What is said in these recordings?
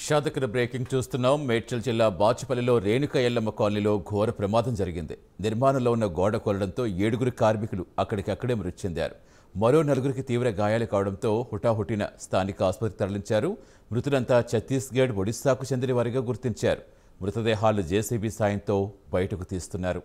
షాదకర breaking చూస్తున్నాం. మేడ్చల్ జిల్లా బాచుపల్లిలో రేణుక ఎల్లమ్మ కాలనీలో ఘోర ప్రమాదం జరిగింది. నిర్మాణంలో ఉన్న గోడ కూలడంతో 7 కార్మికులు అక్కడికక్కడే మృతి చెందారు. మరో 4 తీవ్ర గాయాలు కావడంతో హుటాహుటిన స్థానిక ఆసుపత్రికి తరలించారు. మృతులంతా ఛత్తీస్గఢ్, ఒడిశాకు చెందిన వారిగా గుర్తించారు. మృతదేహాలు జేసీబీ సాయంతో బయటకు తీస్తున్నారు.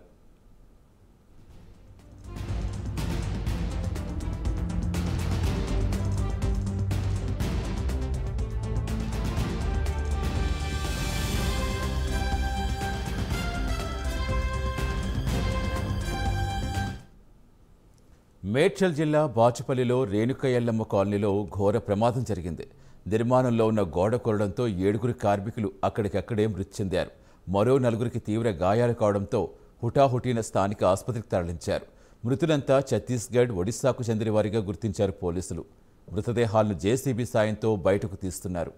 మేడ్చల్ జిల్లా బాచుపల్లిలో రేణుక ఎల్లమ్మ కాలనీలో ఘోర ప్రమాదం జరిగింది. నిర్మాణంలో ఉన్న గోడ కూలడంతో 7 కార్మికులు అక్కడికక్కడే మృతి చెందారు. మరో 4 తీవ్ర గాయాలు కావడంతో హుటాహుటిన స్థానిక ఆసుపత్రికి తరలించారు. మృతులంతా ఛత్తీస్గఢ్, ఒడిశాకు చెందిన వారిగా గుర్తించారు పోలీసులు. మృతదేహాలను జేసీబీ సాయంతో బయటకు తీస్తున్నారు.